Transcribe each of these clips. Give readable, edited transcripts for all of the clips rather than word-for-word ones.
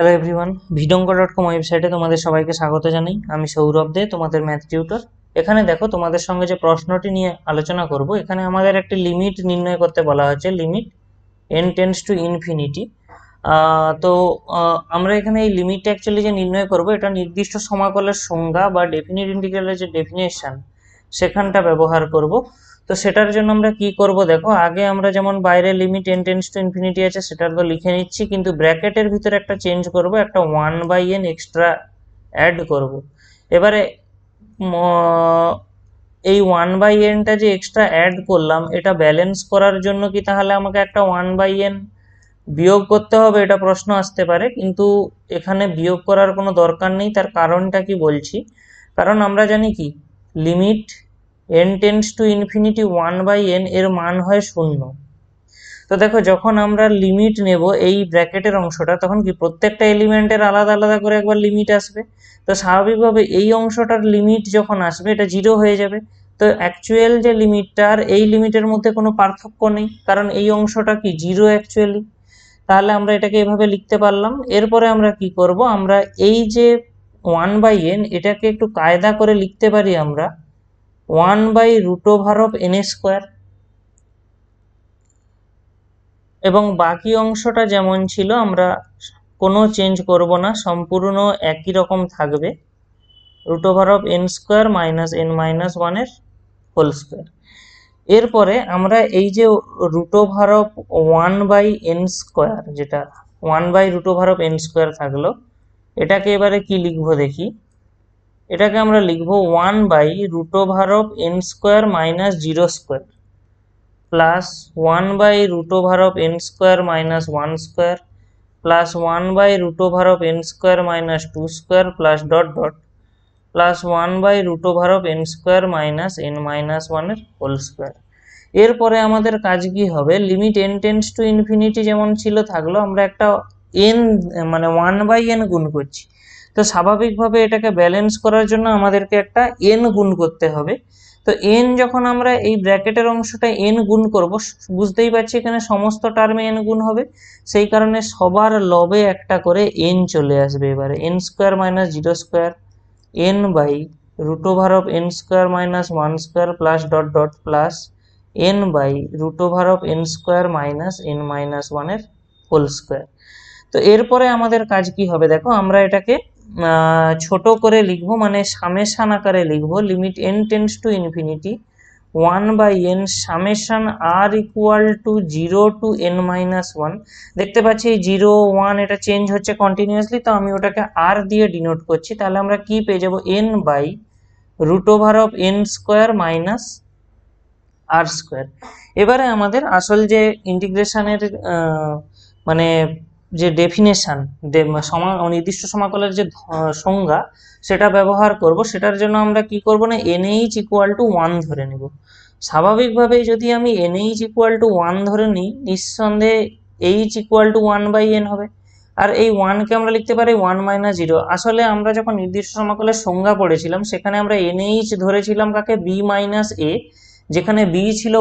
Hello everyone, ভিডঙ্গ.com ওয়েবসাইটে তোমাদের সবাইকে স্বাগত জানাই। আমি সৌরভ দে, তোমাদের ম্যাথ টিউটর। এখানে দেখো, তোমাদের সঙ্গে যে প্রশ্নটি নিয়ে আলোচনা করব, এখানে আমাদের একটি লিমিট নির্ণয় করতে বলা হচ্ছে, limit n tends to infinity. তো আমরা এখানে এই লিমিটটা অ্যাকচুয়ালি যে নির্ণয় করব, এটা নির্দিষ্ট সমাকলের সংজ্ঞা বা ডেফিনিট ইন্টিগ্রালের যে ডেফিনেশন সেখানটা ব্যবহার করব। তো সেটার জন্য আমরা কি করব, দেখো আগে আমরা যেমন বাইরে limit n tends to infinity আছে সেটা তো লিখে নিচ্ছি, কিন্তু ব্র্যাকেটের ভিতরে একটা চেঞ্জ করব, একটা 1/n এক্সট্রা অ্যাড করব। এবারে এই 1/nটা যে এক্সট্রা অ্যাড করলাম, এটা ব্যালেন্স করার জন্য কি তাহলে আমাকে একটা 1/n বিয়োগ করতে হবে? এটা প্রশ্ন আসতে পারে, কিন্তু এখানে বিয়োগ করার কোনো দরকার নেই। তার কারণটা কি বলছি, কারণ আমরা জানি কি limit n tends to infinity 1/n এর মান হয় 0। তো দেখো, যখন আমরা লিমিট নেব এই ব্র্যাকেটের অংশটা, তখন কি প্রত্যেকটা এলিমেন্টের আলাদা আলাদা করে একবার লিমিট আসবে। তো স্বাভাবিকভাবে এই অংশটার লিমিট যখন আসবে এটা 0 হয়ে যাবে। তো অ্যাকচুয়াল যে লিমিটটা আর এই লিমিটের মধ্যে কোনো পার্থক্য নেই, কারণ এই অংশটা কি 0 অ্যাকচুয়ালি। তাহলে আমরা এটাকে এভাবে লিখতে পারলাম। এরপরে আমরা কি করব, আমরা এই যে 1/n এটাকে একটু কায়দা করে লিখতে পারি আমরা 1/√n², এবং বাকি অংশটা যেমন ছিল আমরা কোনো চেঞ্জ করব না, সম্পূর্ণ একই রকম থাকবে, √n² - n-1 এর হোল স্কোয়ার। এরপরে আমরা এই যে √1/n², যেটা 1/√n² থাকলো, এটাকে এবারে কি লিখবো দেখি। এটাকে আমরা লিখবো 1/√n² - 0² plus 1/√n² - 1² plus 1/√n² - 2² plus dot dot plus 1/√n² - n-1 এর হোল স্কোয়ার। এরপরে আমাদের কাজ কি হবে, limit n tends to infinity যেমন ছিল থাকলো, আমরা একটা n মানে 1/n গুণ করছি। তো স্বাভাবিকভাবে এটাকে ব্যালেন্স করার জন্য আমাদেরকে একটা n গুণ করতে হবে। তো n যখন আমরা এই ব্র্যাকেটের অংশটা n গুণ করব, বুঝতেই পারছি এখানে সমস্ত টার্মে n গুণ হবে, সেই কারণে সবার লবে একটা করে n চলে আসবে। এবারে n² - 0² n/√n² - 1² plus dot dot plus n/√n² - n-1 এর হোল স্কোয়ার। তো এরপরে আমাদের কাজ কি হবে, দেখো আমরা এটাকে ছোট করে লিখবো, মানে সামেশন আকারে লিখবো, limit n tends to infinity 1/n summation r equal to 0 to n-1। দেখতে পাচ্ছি এই 0 1 এটা চেঞ্জ হচ্ছে কন্টিনিউয়াসলি, তো আমি ওটাকে r দিয়ে ডিনোট করছি। তাহলে আমরা কি পেয়ে যাবো, n/√n² - r²। এবারে আমাদের আসল যে ইন্টিগ্রেশনের মানে যে ডেফিনেশন, নির্দিষ্ট সমাকলের যে সংজ্ঞা সেটা ব্যবহার করব। সেটার জন্য আমরা কি করব না, nh ইকুয়াল টু 1 ধরে নেব। স্বাভাবিকভাবেই যদি আমি nh ইকুয়াল টু 1 ধরে নিই, নিঃসন্দেহে h ইকুয়াল টু 1/n হবে। আর এই 1কে আমরা লিখতে পারি 1 - 0। আসলে আমরা যখন নির্দিষ্ট সমাকলের সংজ্ঞা পড়েছিলাম, সেখানে আমরা nh ধরেছিলাম কাকে, b - a, যেখানে b ছিল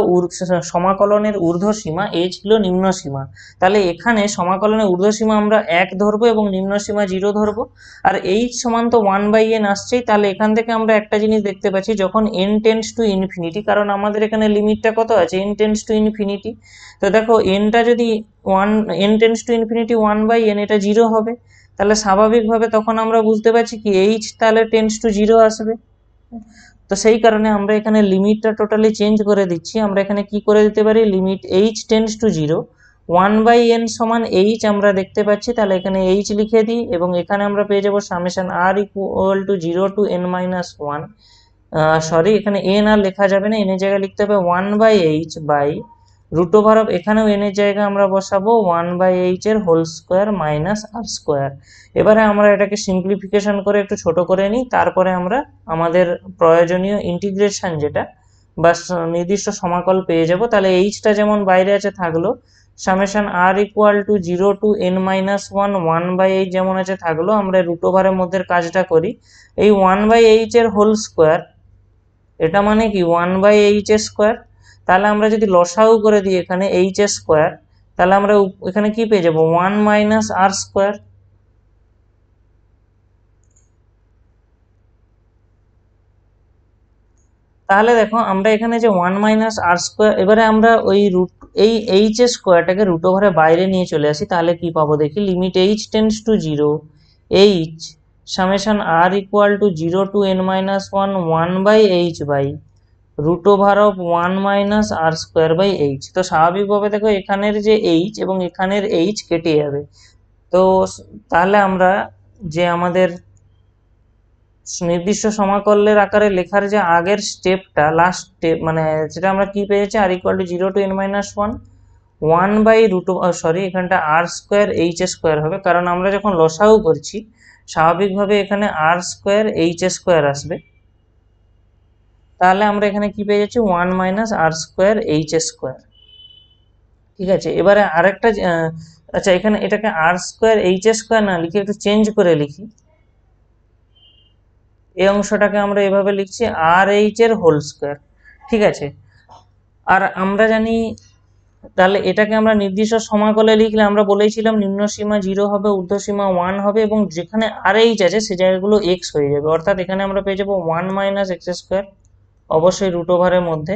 সমাকলনের ঊর্ধ্বসীমা, a ছিল নিম্ন সীমা। তাহলে এখানে সমাকলনের ঊর্ধ্বসীমা আমরা 1 ধরবো এবং নিম্ন সীমা 0 ধরবো। আর h সমান তো 1/n আসছেই। তাহলে এখান থেকে আমরা একটা জিনিস দেখতে পাচ্ছি, যখন n টেন্ডস টু ইনফিনিটি, কারণ আমাদের এখানে লিমিটটা কত আছে, n টেন্ডস টু ইনফিনিটি। তো দেখো nটা যদি n tends to infinity 1/n, এটা 0 হবে। তাহলে স্বাভাবিকভাবে তখন আমরা বুঝতে পারছি কি h তাহলে টেন্ডস টু 0 আসবে। তো সেই কারণে আমরা এখানে লিমিটটা টোটালি চেঞ্জ করে দিচ্ছি। আমরা এখানে কি করে দিতে পারি, limit h tends to 0 1/n সমান h আমরা দেখতে পাচ্ছি। তাহলে এখানে h লিখে দিই, এবং এখানে আমরা পেয়ে যাবো summation r equal to 0 to n-1। Sorry, এখানে n আর লেখা যাবে না, n এর জায়গায় লিখতে হবে 1/h বাই √, এখানেও n এর জায়গায় আমরা বসাবো 1/h এর হোল স্কোয়ার মাইনাস r²। এবারে আমরা এটাকে সিম্পলিফিকেশন করে একটু ছোট করে নিই, তারপরে আমরা আমাদের প্রয়োজনীয় ইন্টিগ্রেশন যেটা বা নির্দিষ্ট সমাকল পেয়ে যাব। তাহলে এইচটা যেমন বাইরে আছে থাকলো, summation r equal to 0 to n-1 1/h যেমন আছে থাকলো। আমরা √এর মধ্যে কাজটা করি, এই 1/h এর হোল স্কোয়ার, এটা মানে কি 1/h স্কোয়ার। তাহলে আমরা যদি লসাগু করে দিই এখানে h স্কোয়ার, তাহলে আমরা এখানে কি পেয়ে যাবো, 1 - r²। তাহলে দেখো আমরা এখানে যে 1 মাইনাস আর স্কোয়ার, এবারে আমরা ওই রুট এই এইচ এর স্কোয়ারটাকে রুট ওভারে বাইরে নিয়ে চলে আসি, তাহলে কি পাবো দেখি। Limit h tends to zero, h summation r equal to zero to n minus one, one by h by root over of 1 minus r square by h. তো স্বাভাবিকভাবে দেখো এখানের যে এইচ এবং এখানের এইচ কেটে যাবে। তো তাহলে আমরা যে আমাদের নির্দিষ্ট সমাকলের আকারে লেখার যে আগের স্টেপটা, লাস্ট স্টেপ, মানে যেটা আমরা কি পেয়েছি, r equal to zero to n minus one, one by root, sorry এখানটা আর স্কোয়ার এইচ স্কোয়ার হবে, কারণ আমরা যখন লসাগু করছি স্বাভাবিকভাবে এখানে আর স্কোয়ার এইচ স্কোয়ার আসবে। তাহলে আমরা এখানে কি পেয়ে যাচ্ছি, one minus r square H square. ঠিক আছে, এবারে আরেকটা আচ্ছা এখানে এটাকে আর স্কোয়ার এইচ স্কোয়ার না লিখে একটু চেঞ্জ করে লিখি। এই অংশটাকে আমরা এভাবে লিখছি আর এইচ এর হোল স্কোয়ার। ঠিক আছে, আর আমরা জানি তাহলে এটাকে আমরা নির্দিষ্ট সমাকলে লিখলে আমরা বলেছিলাম নিম্ন সীমা 0 হবে, ঊর্ধ্ব সীমা 1 হবে, এবং যেখানে আর এইচ আছে সে জায়গাগুলো এক্স হয়ে যাবে। অর্থাৎ এখানে আমরা পেয়ে যাবো 1 মাইনাস এক্স স্কোয়ার, অবশ্যই রুট ওভারের মধ্যে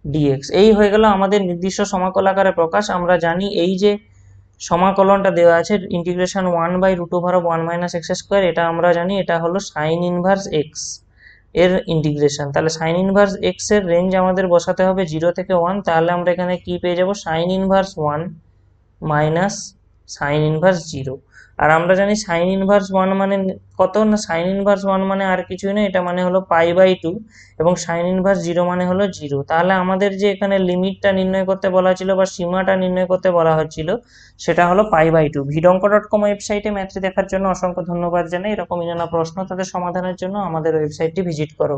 ডিএক্স। এই হয়ে গেল আমাদের নির্দিষ্ট সমাকল আকারে প্রকাশ। আমরা জানি এই যে সমাকলনটা দেওয়া আছে integration 1 by root over of 1 minus x square, এটা আমরা জানি এটা হলো সাইন ইনভার্স এক্স এর ইন্টিগ্রেশন। তাহলে সাইন ইনভার্স এক্স এর রেঞ্জ আমাদের বসাতে হবে 0 থেকে 1। তাহলে আমরা এখানে কি পেয়ে যাব, sign inverse 1 minus sine inverse 0। আর আমরা জানি সাইন ইনভার্স 1 মানে কত না, সাইন ইনভার্স 1 মানে আর কিছুই না, এটা মানে হলো পাই বাই 2, এবং সাইন ইনভার্স 0 মানে হলো 0। তাহলে আমাদের যে এখানে লিমিটটা নির্ণয় করতে বলা ছিল বা সীমাটা নির্ণয় করতে বলা হচ্ছিল সেটা হলো পাই বাই 2। vidonko.com ওয়েবসাইটে ম্যাথটি দেখার জন্য অসংখ্য ধন্যবাদ জানাই। এরকম নানা প্রশ্ন তাদের সমাধানের জন্য আমাদের ওয়েবসাইটটি ভিজিট করো।